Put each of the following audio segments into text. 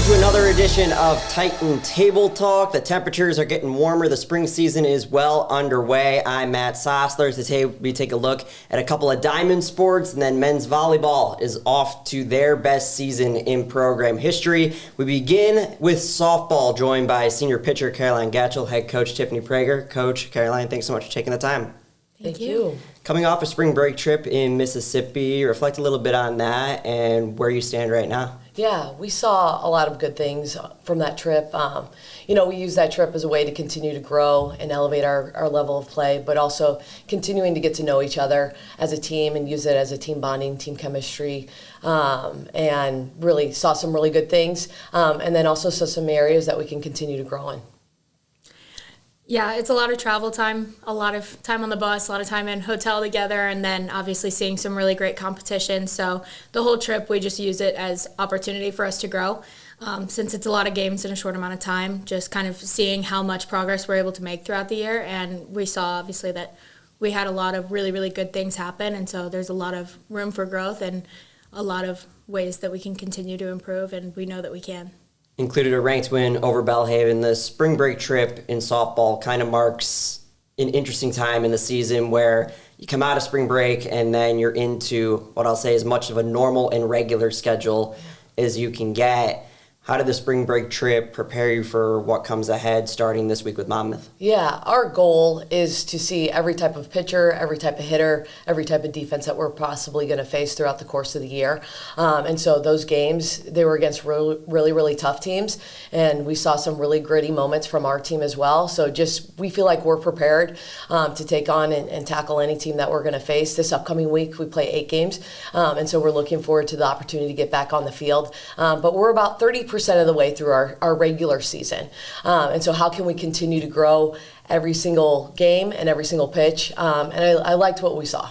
to another edition of Titan Table Talk. The temperatures are getting warmer. The spring season is well underway. I'm Matt Sossler. Today we take a look at a couple of diamond sports, and then men's volleyball is off to their best season in program history. We begin with softball, joined by senior pitcher Caroline Gatchell, head coach Tiffany Prager. Coach Caroline, thanks so much for taking the time. Thank you. Coming off a spring break trip in Mississippi, reflect a little bit on that and where you stand right now. Yeah, we saw a lot of good things from that trip. We used that trip as a way to continue to grow and elevate our level of play, but also continuing to get to know each other as a team and use it as a team bonding, team chemistry, and really saw some really good things, and then also saw some areas that we can continue to grow in. Yeah, it's a lot of travel time, a lot of time on the bus, a lot of time in hotel together, and then obviously seeing some really great competition. So the whole trip, we just use it as opportunity for us to grow. Since it's a lot of games in a short amount of time, just kind of seeing how much progress we're able to make throughout the year. And we saw obviously that we had a lot of really, really good things happen. And so there's a lot of room for growth and a lot of ways that we can continue to improve, and we know that we can. Included a ranked win over Belhaven. The spring break trip in softball kind of marks an interesting time in the season where you come out of spring break and then you're into what I'll say is much of a normal and regular schedule as you can get. How did the spring break trip prepare you for what comes ahead starting this week with Monmouth? Yeah, our goal is to see every type of pitcher, every type of hitter, every type of defense that we're possibly going to face throughout the course of the year. And so those games, they were against really, really tough teams, and we saw some really gritty moments from our team as well. So we feel like we're prepared to take on and tackle any team that we're going to face. This upcoming week, we play 8 games, and so we're looking forward to the opportunity to get back on the field. But we're about 30% of the way through our regular season. And so how can we continue to grow every single game and every single pitch? And I liked what we saw.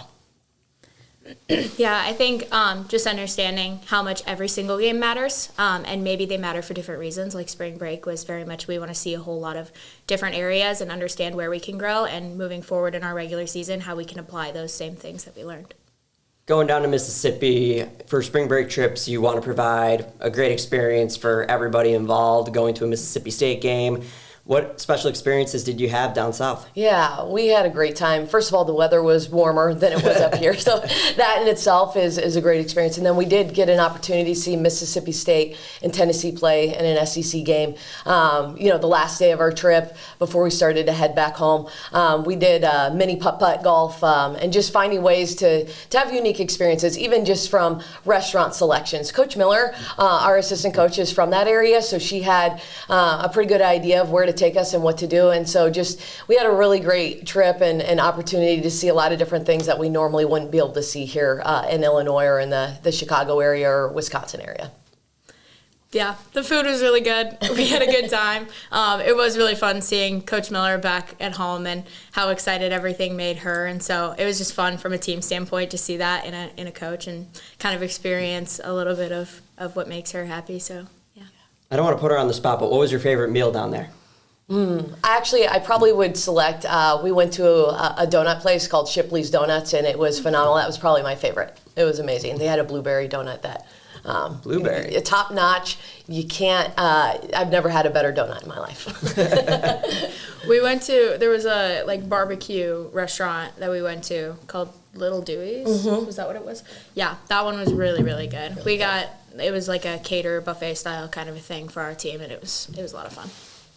Yeah, I think just understanding how much every single game matters, and maybe they matter for different reasons. Like spring break was very much we want to see a whole lot of different areas and understand where we can grow, and moving forward in our regular season, how we can apply those same things that we learned. Going down to Mississippi for spring break trips, you want to provide a great experience for everybody involved, going to a Mississippi State game. What special experiences did you have down south? Yeah, we had a great time. First of all, the weather was warmer than it was up here, so that in itself is a great experience. And then we did get an opportunity to see Mississippi State and Tennessee play in an SEC game. The last day of our trip before we started to head back home, we did mini putt-putt golf and just finding ways to have unique experiences, even just from restaurant selections. Coach Mueller, our assistant coach, is from that area, so she had a pretty good idea of where to take us and what to do. And so we had a really great trip and an opportunity to see a lot of different things that we normally wouldn't be able to see here in Illinois or in the Chicago area or Wisconsin area. Yeah, the food was really good. We had a good time. It was really fun seeing Coach Miller back at home and how excited everything made her. And so it was just fun from a team standpoint to see that in a coach and kind of experience a little bit of what makes her happy. So, yeah. I don't want to put her on the spot, but what was your favorite meal down there? I probably would select, we went to a donut place called Shipley's Donuts, and it was phenomenal. That was probably my favorite. It was amazing. They had a blueberry donut that Blueberry. Top notch. You can't, I've never had a better donut in my life. There was a barbecue restaurant that we went to called Little Dewey's. Mm-hmm. Was that what it was? Yeah, that one was really, really good. It was like a cater buffet style kind of a thing for our team, and it was a lot of fun.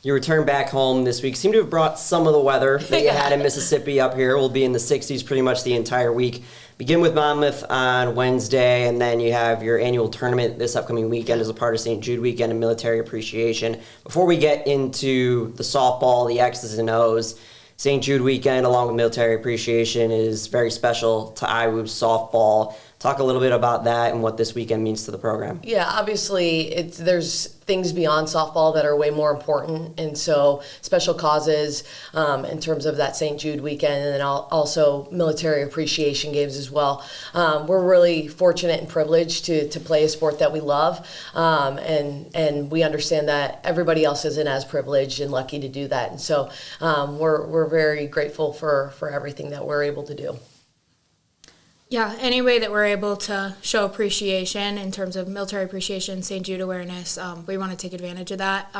Your return back home this week seemed to have brought some of the weather that you had in Mississippi up here. We'll be in the 60s pretty much the entire week. Begin with Monmouth on Wednesday, and then you have your annual tournament this upcoming weekend as a part of St. Jude Weekend and Military Appreciation. Before we get into the softball, the X's and O's, St. Jude Weekend along with Military Appreciation is very special to IWOO's softball. Talk a little bit about that and what this weekend means to the program. Yeah, obviously there's things beyond softball that are way more important, and so special causes in terms of that St. Jude weekend, and then also military appreciation games as well. We're really fortunate and privileged to play a sport that we love, and we understand that everybody else isn't as privileged and lucky to do that, and so we're very grateful for everything that we're able to do. Yeah, any way that we're able to show appreciation in terms of military appreciation, St. Jude awareness, we want to take advantage of that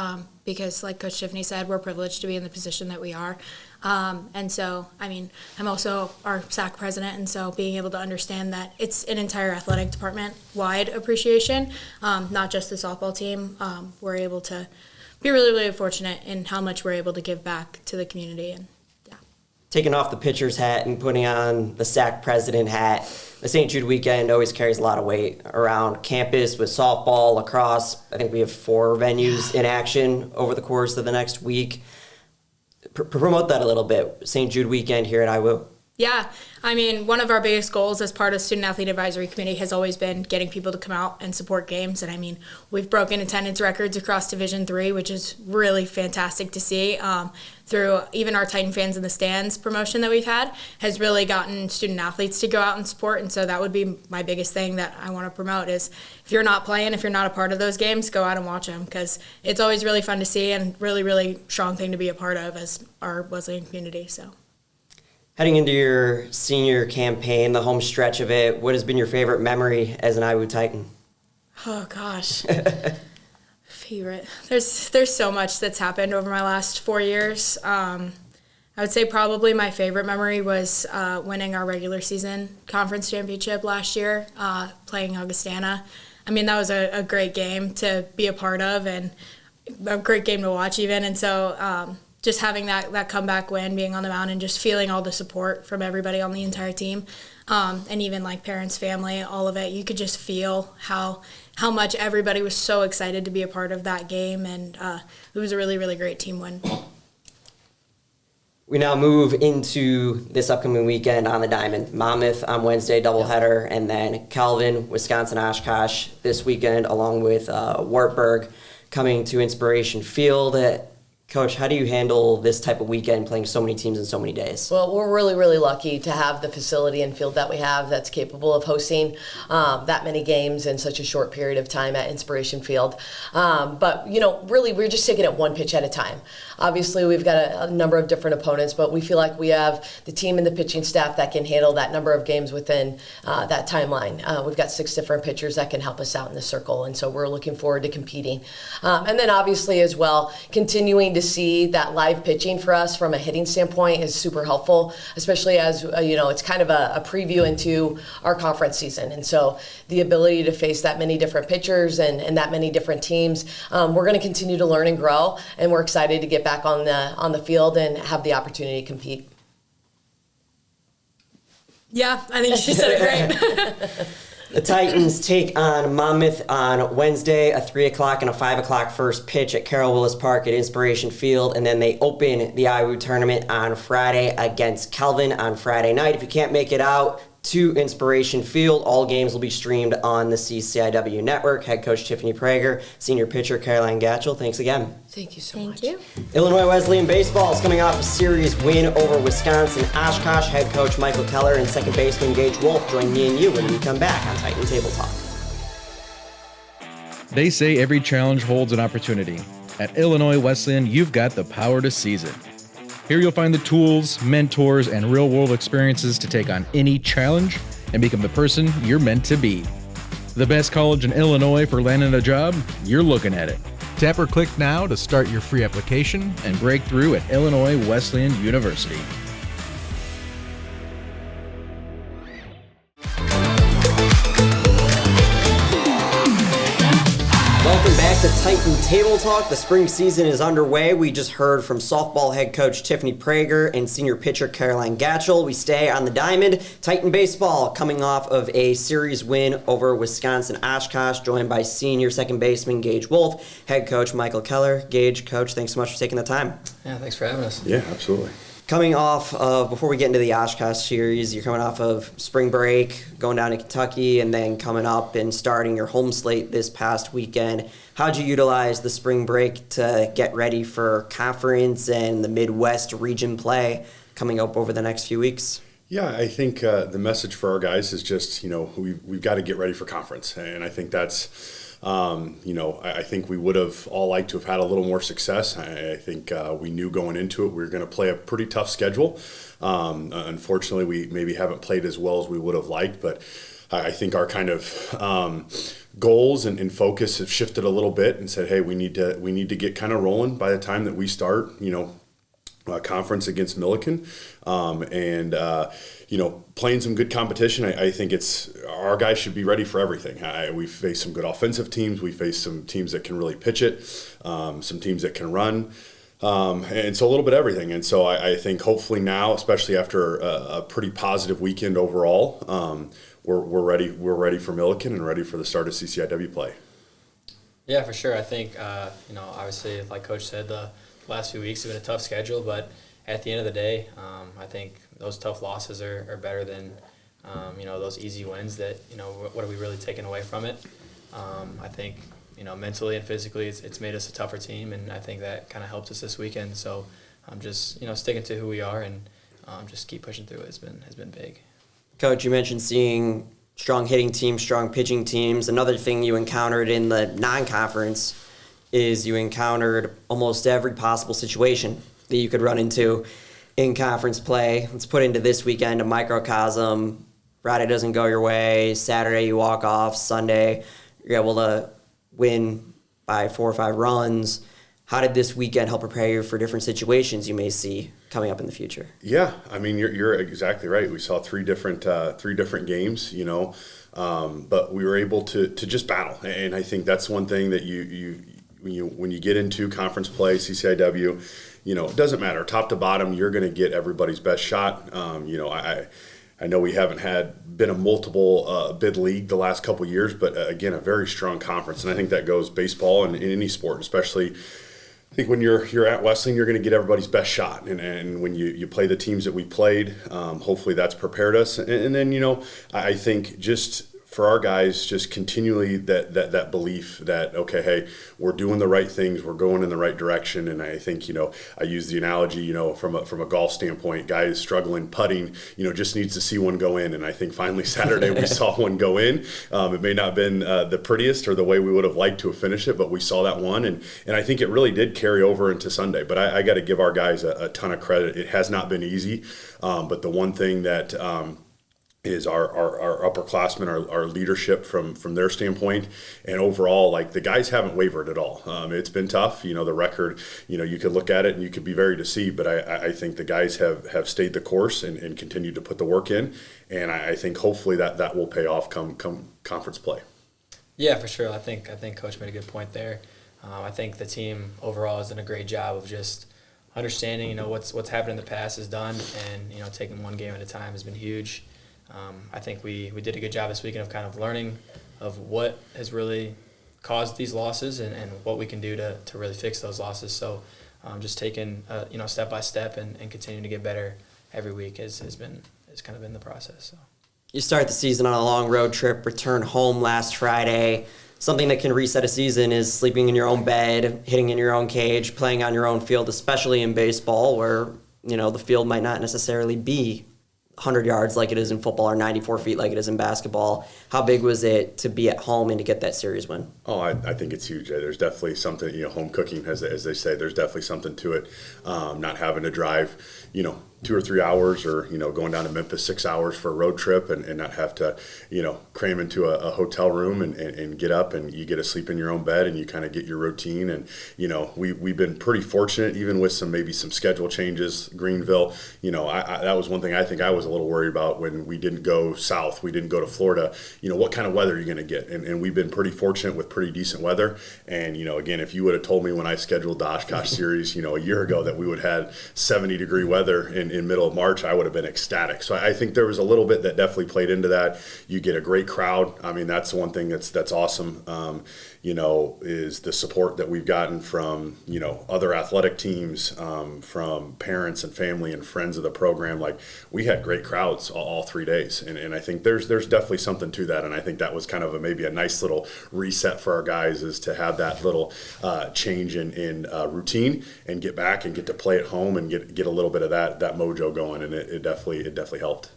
because, like Coach Tiffany said, we're privileged to be in the position that we are. And so, I'm also our SAC president, and so being able to understand that it's an entire athletic department-wide appreciation, not just the softball team. We're able to be really, really fortunate in how much we're able to give back to the community. And taking off the pitcher's hat and putting on the SAC president hat, the St. Jude weekend always carries a lot of weight around campus with softball, lacrosse. I think we have 4 venues in action over the course of the next week. Promote that a little bit, St. Jude weekend here at IWU. Yeah, one of our biggest goals as part of Student Athlete Advisory Committee has always been getting people to come out and support games. And we've broken attendance records across Division III, which is really fantastic to see. Through even our Titan Fans in the Stands promotion that we've had has really gotten student athletes to go out and support. And so that would be my biggest thing that I want to promote is if you're not playing, if you're not a part of those games, go out and watch them because it's always really fun to see and really, really strong thing to be a part of as our Wesleyan community. So. Heading into your senior campaign, the home stretch of it, what has been your favorite memory as an IWU Titan? Oh, gosh. Favorite. There's so much that's happened over my last 4 years. I would say probably my favorite memory was winning our regular season conference championship last year, playing Augustana. That was a great game to be a part of and a great game to watch even. And so just having that comeback win, being on the mound, and just feeling all the support from everybody on the entire team, and even like parents, family, all of it, you could just feel how much everybody was so excited to be a part of that game, and it was a really, really great team win. We now move into this upcoming weekend on the Diamond. Monmouth on Wednesday, doubleheader, and then Calvin, Wisconsin-Oshkosh this weekend, along with Wartburg coming to Inspiration Field. Coach, how do you handle this type of weekend playing so many teams in so many days? Well, we're really, really lucky to have the facility and field that we have that's capable of hosting that many games in such a short period of time at Inspiration Field. But, really, we're just taking it one pitch at a time. Obviously, we've got a number of different opponents, but we feel like we have the team and the pitching staff that can handle that number of games within that timeline. We've got 6 different pitchers that can help us out in the circle, and so we're looking forward to competing. And then, obviously, as well, continuing to see that live pitching for us from a hitting standpoint is super helpful, especially as it's kind of a preview into our conference season. And so the ability to face that many different pitchers and that many different teams, we're going to continue to learn and grow, and we're excited to get back on the field and have the opportunity to compete. Yeah, I think she said it great. The Titans take on Monmouth on Wednesday, a 3 o'clock and a 5 o'clock first pitch at Carroll Willis Park at Inspiration Field, and then they open the IWU tournament on Friday against Calvin on Friday night. If you can't make it out to Inspiration Field, all games will be streamed on the CCIW network. Head coach Tiffany Prager, senior pitcher Caroline Gatchell, thanks again. Thank you so much. Thank you. Illinois Wesleyan baseball is coming off a series win over Wisconsin-Oshkosh. Head coach Michael Kellar and second baseman Gage Wolfe join me and you when we come back on Titan Table Talk. They say every challenge holds an opportunity. At Illinois Wesleyan, you've got the power to seize it. Here you'll find the tools, mentors, and real-world experiences to take on any challenge and become the person you're meant to be. The best college in Illinois for landing a job? You're looking at it. Tap or click now to start your free application And break through at Illinois Wesleyan University. Welcome back to Titan Table Talk. The spring season is underway. We just heard from softball head coach Tiffany Prager and senior pitcher Caroline Gatchell. We stay on the diamond. Titan baseball coming off of a series win over Wisconsin-Oshkosh, joined by senior second baseman Gage Wolfe, head coach Michael Kellar. Gage, coach, thanks so much for taking the time. Yeah, thanks for having us. Yeah, absolutely. Coming off of, before we get into the Oshkosh series, you're coming off of spring break, going down to Kentucky, and then coming up and starting your home slate this past weekend. How'd you utilize the spring break to get ready for conference and the Midwest region play coming up over the next few weeks? Yeah, I think the message for our guys is just, we've got to get ready for conference. And I think that's I think we would have all liked to have had a little more success. I think we knew going into it we were going to play a pretty tough schedule. Unfortunately, we maybe haven't played as well as we would have liked, but I think our kind of goals and focus have shifted a little bit and said, hey, we need to get kind of rolling by the time that we start, conference against Millikan, playing some good competition. I think our guys should be ready for everything. We face some good offensive teams. We face some teams that can really pitch it, some teams that can run. And so a little bit of everything. And so I think hopefully now, especially after a pretty positive weekend overall, we're ready. We're ready for Millikan and ready for the start of CCIW play. Yeah, for sure. I think, obviously, like Coach said, the last few weeks have been a tough schedule, but at the end of the day, I think those tough losses are better than, those easy wins that, what are we really taking away from it? I think, mentally and physically it's made us a tougher team, and I think that kind of helped us this weekend. So I'm just, sticking to who we are and just keep pushing through it has been big. Coach, you mentioned seeing strong hitting teams, strong pitching teams. Another thing you encountered in the non-conference is you encountered almost every possible situation that you could run into in conference play. Let's put into this weekend a microcosm. Friday doesn't go your way. Saturday you walk off. Sunday you're able to win by 4 or 5 runs. How did this weekend help prepare you for different situations you may see coming up in the future? Yeah, I mean, you're exactly right. We saw three different games, but we were able to just battle. And I think that's one thing that when you get into conference play, CCIW, it doesn't matter. Top to bottom, you're going to get everybody's best shot. I know we haven't been a multiple bid league the last couple of years, but again, a very strong conference. And I think that goes baseball and in any sport, especially I think when you're at Wesleyan, you're going to get everybody's best shot. And when you play the teams that we played, hopefully that's prepared us. And then, I think just for our guys, just continually that belief that, okay, hey, we're doing the right things, we're going in the right direction. And I think, I use the analogy, from a golf standpoint, guys struggling putting, just needs to see one go in. And I think finally Saturday we saw one go in. It may not have been the prettiest or the way we would have liked to have finished it, but we saw that one. And I think it really did carry over into Sunday. But I got to give our guys a ton of credit. It has not been easy. But the one thing that is our upperclassmen, our leadership from their standpoint, and overall, like the guys haven't wavered at all. It's been tough, the record. You could look at it and you could be very deceived, but I think the guys have stayed the course and continued to put the work in, and I think hopefully that will pay off come conference play. Yeah, for sure. I think Coach made a good point there. I think the team overall has done a great job of just understanding, what's happened in the past is done, and taking one game at a time has been huge. I think we did a good job this weekend of kind of learning of what has really caused these losses and what we can do to really fix those losses. So just taking step by step and continuing to get better every week has kind of been the process. So. You start the season on a long road trip, return home last Friday. Something that can reset a season is sleeping in your own bed, hitting in your own cage, playing on your own field, especially in baseball where the field might not necessarily be 100 yards like it is in football or 94 feet like it is in basketball. How big was it to be at home and to get that series win? Oh, I think it's huge. There's definitely something, home cooking, as they say, there's definitely something to it. Not having to drive, 2 or 3 hours or, going down to Memphis 6 hours for a road trip and not have to, cram into a hotel room and get up and you get to sleep in your own bed and you kind of get your routine. And, we've been pretty fortunate, even with some schedule changes. Greenville, that was one thing I think I was a little worried about when we didn't go south, we didn't go to Florida, what kind of weather are you going to get? And we've been pretty fortunate with pretty decent weather. And, again, if you would have told me when I scheduled the Oshkosh series, a year ago that we would have had 70-degree weather in middle of March, I would have been ecstatic. So I think there was a little bit that definitely played into that. You get a great crowd. I mean, that's the one thing that's awesome, is the support that we've gotten from, other athletic teams, from parents and family and friends of the program. Like, we had great crowds all 3 days. And I think there's definitely something to that. And I think that was kind of maybe a nice little reset for our guys, is to have that little change in routine and get back and get to play at home and get a little bit of that mojo going. And it definitely helped.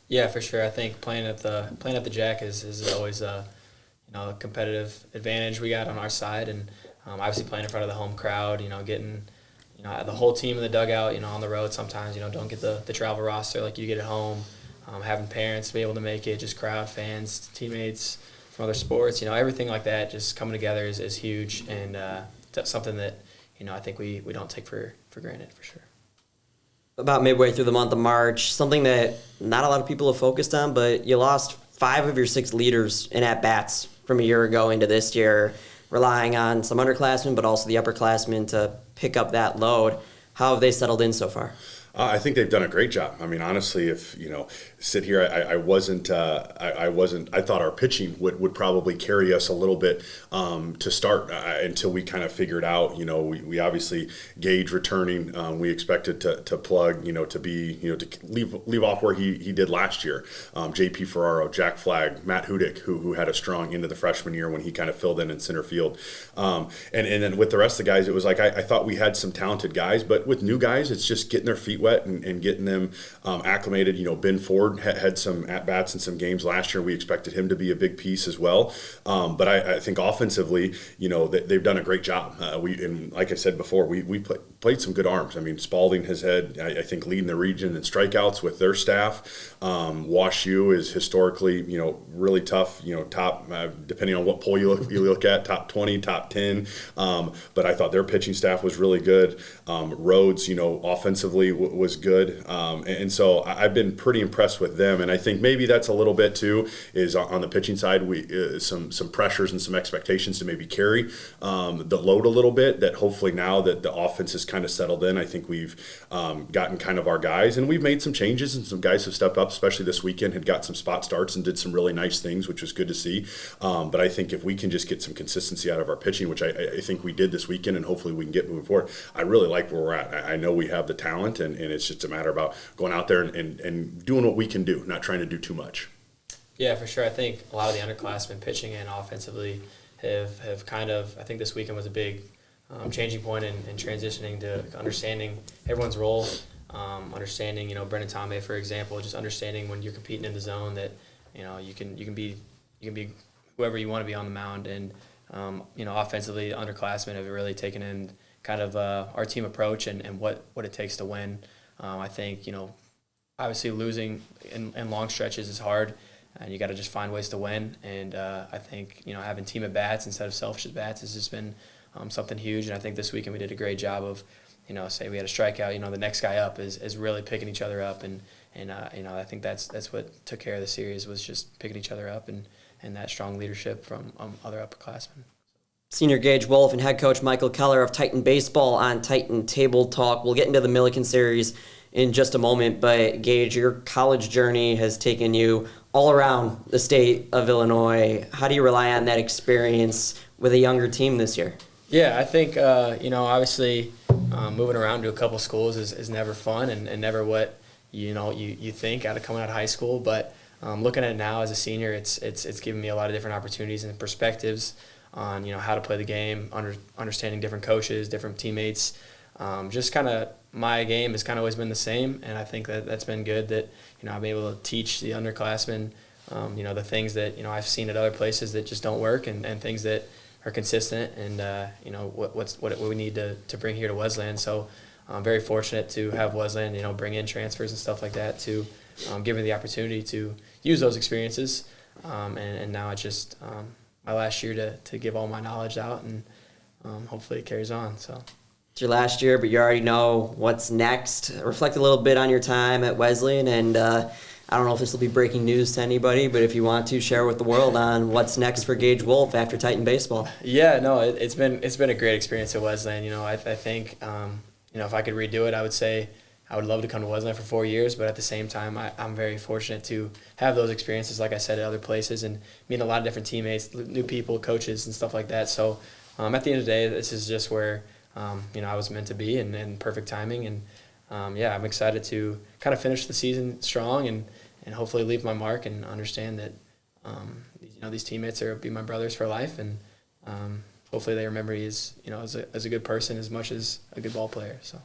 Yeah, for sure. I think playing at the Jack is always a a competitive advantage we got on our side, and obviously playing in front of the home crowd, getting the whole team in the dugout, on the road sometimes, don't get the travel roster like you get at home. Having parents be able to make it, just crowd, fans, teammates from other sports, everything like that just coming together is huge, and that's something that, I think we don't take for granted for sure. About midway through the month of March, something that not a lot of people have focused on, but you lost 5 of your 6 leaders in at-bats from a year ago into this year, relying on some underclassmen, but also the upperclassmen to pick up that load. How have they settled in so far? I think they've done a great job. I mean, honestly, if sit here, I thought our pitching would probably carry us a little bit to start until we kind of figured out. We obviously Gage returning. We expected to plug. To be to leave off where he did last year. J.P. Ferraro, Jack Flagg, Matt Hudick, who had a strong into the freshman year when he kind of filled in center field. And then with the rest of the guys, it was like I thought we had some talented guys, but with new guys, it's just getting their feet wet and getting them acclimated. Ben Ford had some at-bats in some games last year. We expected him to be a big piece as well. But I think offensively, they've done a great job. And like I said before, we played some good arms. I mean, Spalding has had, I think, leading the region in strikeouts with their staff. Wash U is historically, really tough, top, depending on what poll you look at, top 20, top 10. But I thought their pitching staff was really good. Rhodes, offensively was good. And so I've been pretty impressed with them. And I think maybe that's a little bit too, is on the pitching side, we some pressures and some expectations to maybe carry the load a little bit, that hopefully now that the offense has kind of settled in, I think we've gotten kind of our guys, and we've made some changes, and some guys have stepped up, especially this weekend, had got some spot starts and did some really nice things, which was good to see. But I think if we can just get some consistency out of our pitching, which I think we did this weekend, and hopefully we can get moving forward, I really like where we're at. I know we have the talent, and it's just a matter about going out there and doing what we can do, not trying to do too much. Yeah, for sure. I think a lot of the underclassmen pitching and offensively have kind of, I think this weekend was a big changing point in transitioning to understanding everyone's role, understanding, Brendan Tomei, for example, just understanding when you're competing in the zone that, you can be whoever you want to be on the mound. And, offensively, underclassmen have really taken in kind of our team approach and what it takes to win. I think, obviously losing in long stretches is hard, and you got to just find ways to win. And I think, having team at bats instead of selfish at bats has just been something huge. And I think this weekend we did a great job of, say we had a strikeout, the next guy up is really picking each other up. And I think that's what took care of the series, was just picking each other up and that strong leadership from other upperclassmen. Senior Gage Wolfe and head coach Michael Kellar of Titan Baseball on Titan Table Talk. We'll get into the Milliken Series in just a moment, but Gage, your college journey has taken you all around the state of Illinois. How do you rely on that experience with a younger team this year? Yeah, I think, obviously moving around to a couple schools is never fun and never what, you think coming out of high school. But looking at it now as a senior, it's given me a lot of different opportunities and perspectives on, how to play the game, understanding different coaches, different teammates. Just kind of my game has kind of always been the same, and I think that's been good that, I'm able to teach the underclassmen, the things that, I've seen at other places that just don't work and things that are consistent and, what we need to bring here to Wesleyan. So I'm very fortunate to have Wesleyan, bring in transfers and stuff like that to give me the opportunity to use those experiences. And now it's just my last year to give all my knowledge out, and hopefully it carries on. So It's your last year, but you already know what's next. Reflect a little bit on your time at Wesleyan, and I don't know if this will be breaking news to anybody, but if you want to, share with the world on what's next for Gage Wolfe after Titan Baseball. Yeah, no, it's been a great experience at Wesleyan. I think if I could redo it, I would say I would love to come to Wesleyan for 4 years, but at the same time, I'm very fortunate to have those experiences, like I said, at other places and meet a lot of different teammates, new people, coaches, and stuff like that. So at the end of the day, this is just where I was meant to be, and perfect timing. And I'm excited to kind of finish the season strong and hopefully leave my mark and understand that these teammates are be my brothers for life, and hopefully they remember me as a good person as much as a good ball player. So.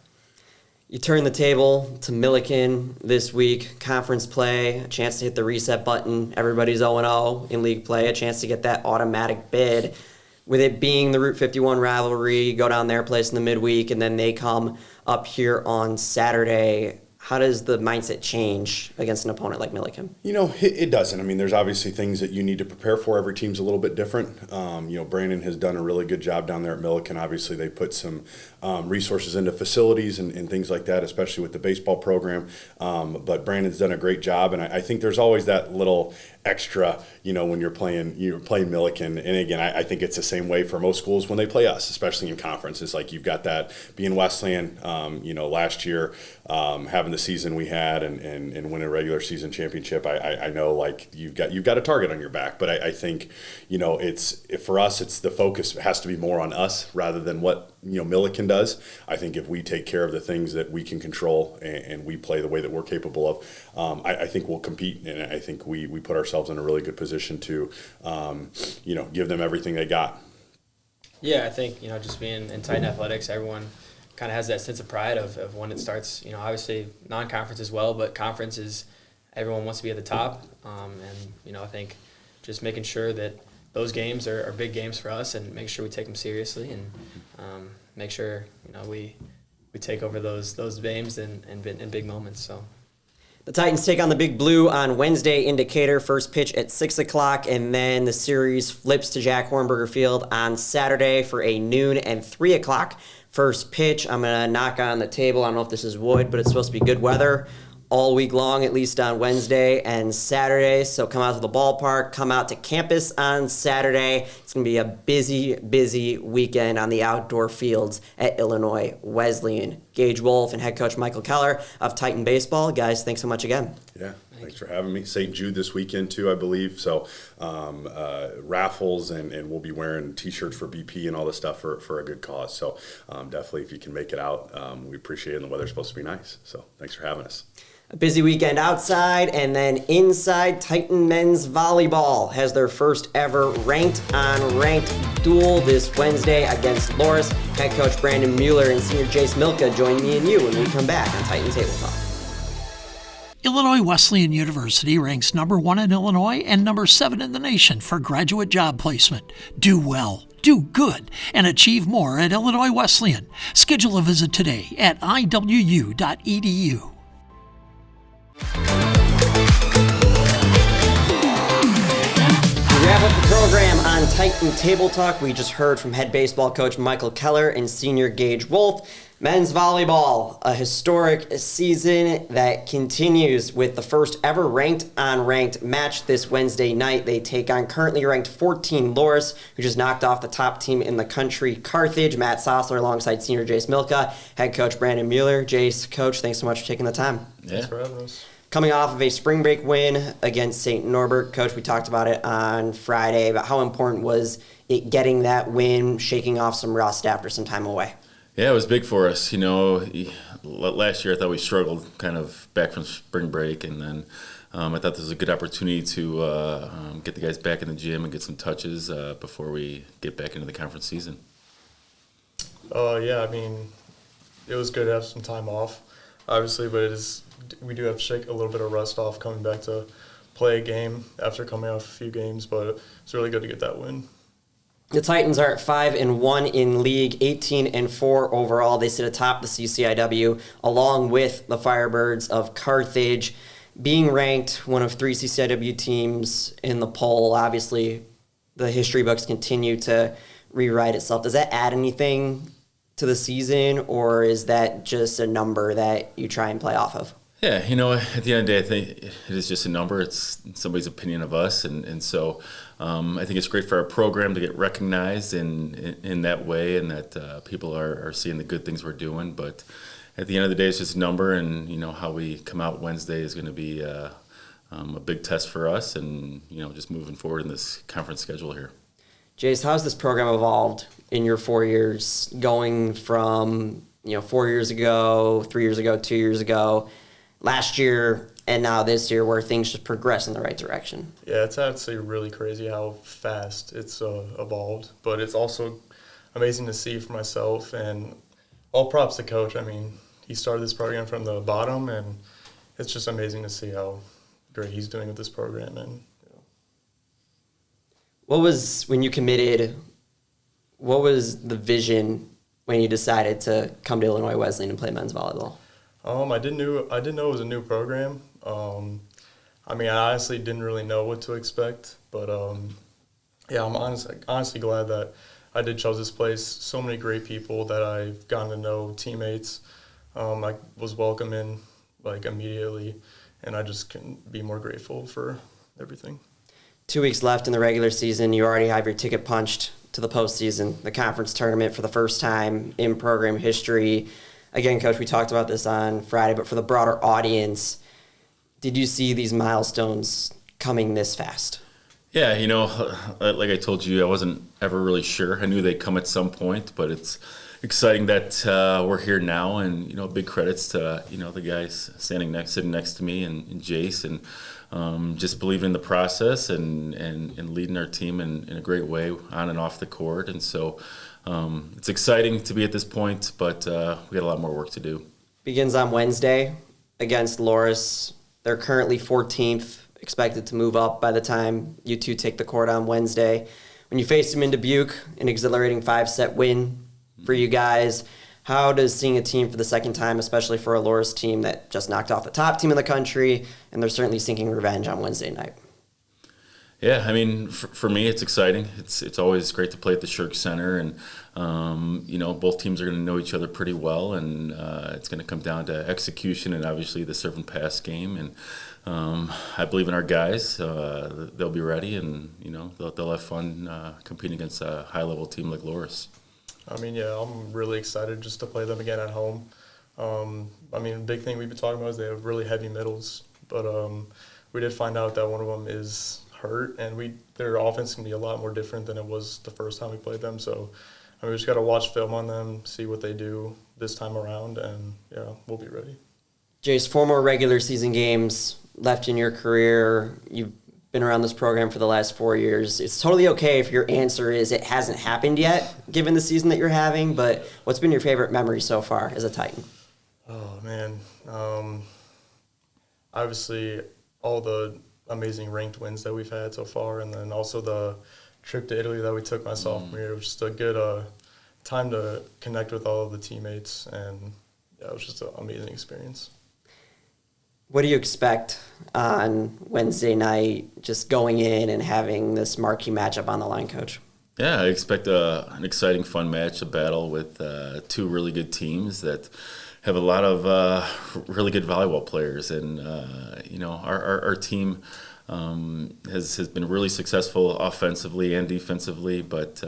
You turn the table to Milliken this week, conference play, a chance to hit the reset button. Everybody's 0-0 in league play, a chance to get that automatic bid. With it being the Route 51 rivalry, go down their place in the midweek, and then they come up here on Saturday. How does the mindset change against an opponent like Milliken? It doesn't. I mean, there's obviously things that you need to prepare for. Every team's a little bit different. Brandon has done a really good job down there at Milliken. Obviously, they put some resources into facilities and things like that, especially with the baseball program. But Brandon's done a great job, and I think there's always that little extra, when you're playing Milliken. And again, I think it's the same way for most schools when they play us, especially in conference. It's like you've got that being Wesleyan, last year, having the season we had and win a regular season championship. I know like you've got a target on your back, but I think, for us, it's the focus has to be more on us rather than what, Milliken does. I think if we take care of the things that we can control and we play the way that we're capable of, I think we'll compete. And I think we put ourselves in a really good position to, give them everything they got. Yeah, I think, just being in Titan Athletics, everyone kind of has that sense of pride of when it starts, obviously non-conference as well, but conference is everyone wants to be at the top. And, I think just making sure that those games are big games for us and make sure we take them seriously and make sure, we take over those games in big moments. So. The Titans take on the Big Blue on Wednesday in Decatur, first pitch at 6 o'clock, and then the series flips to Jack Hornberger Field on Saturday for a noon and 3 o'clock first pitch. I'm going to knock on the table. I don't know if this is wood, but it's supposed to be good weather all week long, at least on Wednesday and Saturday. So come out to the ballpark, come out to campus on Saturday. It's going to be a busy, busy weekend on the outdoor fields at Illinois Wesleyan. Gage Wolfe and head coach Michael Kellar of Titan Baseball. Guys, thanks so much again. Yeah, thanks for having me. St. Jude this weekend, too, I believe. So raffles, and we'll be wearing T-shirts for BP and all this stuff for a good cause. So definitely, if you can make it out, we appreciate it. And the weather's supposed to be nice. So thanks for having us. A busy weekend outside, and then inside, Titan men's volleyball has their first ever ranked-on-ranked duel this Wednesday against Loras. Head coach Brandon Mueller and senior Jace Milka join me and you when we come back on Titan Table Talk. Illinois Wesleyan University ranks number 1 in Illinois and number 7 in the nation for graduate job placement. Do well, do good, and achieve more at Illinois Wesleyan. Schedule a visit today at iwu.edu. To wrap up the program on Titan Table Talk, we just heard from head baseball coach Michael Kellar and senior Gage Wolfe. Men's volleyball, a historic season that continues with the first ever ranked-on-ranked match this Wednesday night. They take on currently ranked 14 Loras, who just knocked off the top team in the country, Carthage. Matt Sossler alongside senior Jace Milka, head coach Brandon Mueller. Jace, coach, thanks so much for taking the time. Thanks for having us. Coming off of a spring break win against St. Norbert. Coach, we talked about it on Friday, about how important was it getting that win, shaking off some rust after some time away. Yeah, it was big for us. Last year I thought we struggled kind of back from spring break, and then I thought this was a good opportunity to get the guys back in the gym and get some touches before we get back into the conference season. Yeah, I mean, it was good to have some time off, obviously, but we do have to shake a little bit of rust off coming back to play a game after coming off a few games, but it's really good to get that win. The Titans are at 5-1 in league, 18-4 overall. They sit atop the CCIW along with the Firebirds of Carthage. Being ranked one of 3 CCIW teams in the poll, obviously the history books continue to rewrite itself. Does that add anything to the season, or is that just a number that you try and play off of? Yeah, at the end of the day, I think it is just a number. It's somebody's opinion of us, and so I think it's great for our program to get recognized in that way, and that people are seeing the good things we're doing. But at the end of the day, it's just a number, and how we come out Wednesday is going to be a big test for us, and just moving forward in this conference schedule here. Jace, how's this program evolved in your 4 years, going from 4 years ago, 3 years ago, 2 years ago, last year, and now this year, where things just progress in the right direction? Yeah, it's actually really crazy how fast it's evolved, but it's also amazing to see for myself, and all props to Coach. I mean, he started this program from the bottom, and it's just amazing to see how great he's doing with this program. And what was, when you committed, what was the vision when you decided to come to Illinois Wesleyan and play men's volleyball? I didn't know it was a new program. I honestly didn't really know what to expect, but I'm honestly glad that I did chose this place. So many great people that I've gotten to know, teammates. I was welcome in immediately, and I just couldn't be more grateful for everything. 2 weeks left in the regular season. You already have your ticket punched to the postseason, the conference tournament for the first time in program history. Again, Coach, we talked about this on Friday, but for the broader audience, did you see these milestones coming this fast? Yeah, like I told you, I wasn't ever really sure. I knew they'd come at some point, but it's exciting that we're here now, and big credits to the guys sitting next to me and Jace, and just believing in the process and leading our team in a great way on and off the court. And so it's exciting to be at this point, but we got a lot more work to do. Begins on Wednesday against Loras. They're currently 14th, expected to move up by the time you two take the court on Wednesday. When you face them in Dubuque, an exhilarating 5-set win for you guys. How does seeing a team for the second time, especially for a Loras team that just knocked off the top team in the country, and they're certainly seeking revenge on Wednesday night? Yeah, for me, it's exciting. It's always great to play at the Shirk Center, and both teams are going to know each other pretty well, and it's going to come down to execution and obviously the serve and pass game. And I believe in our guys. They'll be ready, and they'll have fun competing against a high-level team like Loras. I'm really excited just to play them again at home. The big thing we've been talking about is they have really heavy middles, but we did find out that one of them is hurt, and their offense can be a lot more different than it was the first time we played them. So we just got to watch film on them, see what they do this time around, and we'll be ready. Jace, 4 more regular season games left in your career. You've been around this program for the last 4 years. It's totally okay if your answer is it hasn't happened yet, given the season that you're having, but what's been your favorite memory so far as a Titan? Oh, man. Obviously, all the amazing ranked wins that we've had so far, and then also the trip to Italy that we took my sophomore year. It was just a good time to connect with all of the teammates, and it was just an amazing experience. What do you expect on Wednesday night, just going in and having this marquee matchup on the line, Coach? Yeah, I expect an exciting, fun match, a battle with 2 really good teams that have a lot of really good volleyball players. And, our team has been really successful offensively and defensively. But,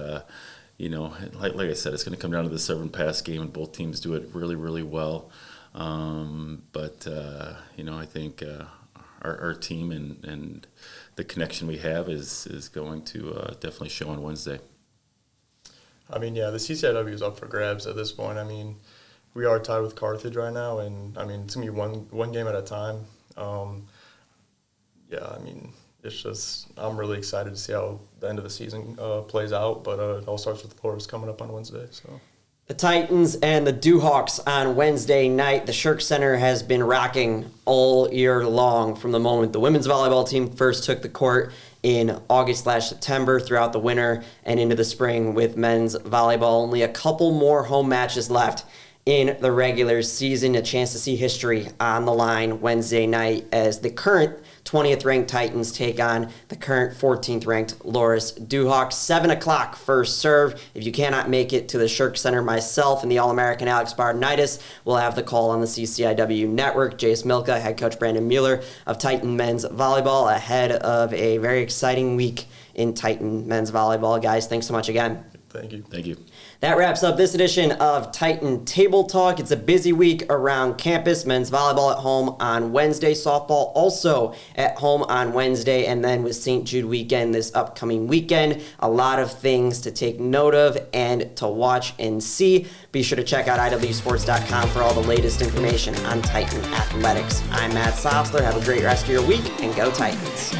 like I said, it's going to come down to the serve and pass game, and both teams do it really, really well. I think our team and the connection we have is going to definitely show on Wednesday. The CCIW is up for grabs at this point. We are tied with Carthage right now, and it's gonna be one game at a time. It's just I'm really excited to see how the end of the season plays out. But it all starts with Loras coming up on Wednesday. So. The Titans and the Dewhawks on Wednesday night. The Shirk Center has been rocking all year long from the moment the women's volleyball team first took the court in August/September, throughout the winter and into the spring with men's volleyball. Only a couple more home matches left in the regular season. A chance to see history on the line Wednesday night as the current 20th ranked Titans take on the current 14th ranked Loras Dewhawks. 7 o'clock first serve. If you cannot make it to the Shirk Center, myself and the All-American Alex Bardnitis will have the call on the CCIW network. Jace Milka, head coach Brandon Mueller of Titan men's volleyball, ahead of a very exciting week in Titan men's volleyball. Guys, thanks so much again. Thank you. Thank you. That wraps up this edition of Titan Table Talk. It's a busy week around campus. Men's volleyball at home on Wednesday. Softball also at home on Wednesday. And then with St. Jude weekend this upcoming weekend, a lot of things to take note of and to watch and see. Be sure to check out iwsports.com for all the latest information on Titan athletics. I'm Matt Sosler. Have a great rest of your week, and go Titans.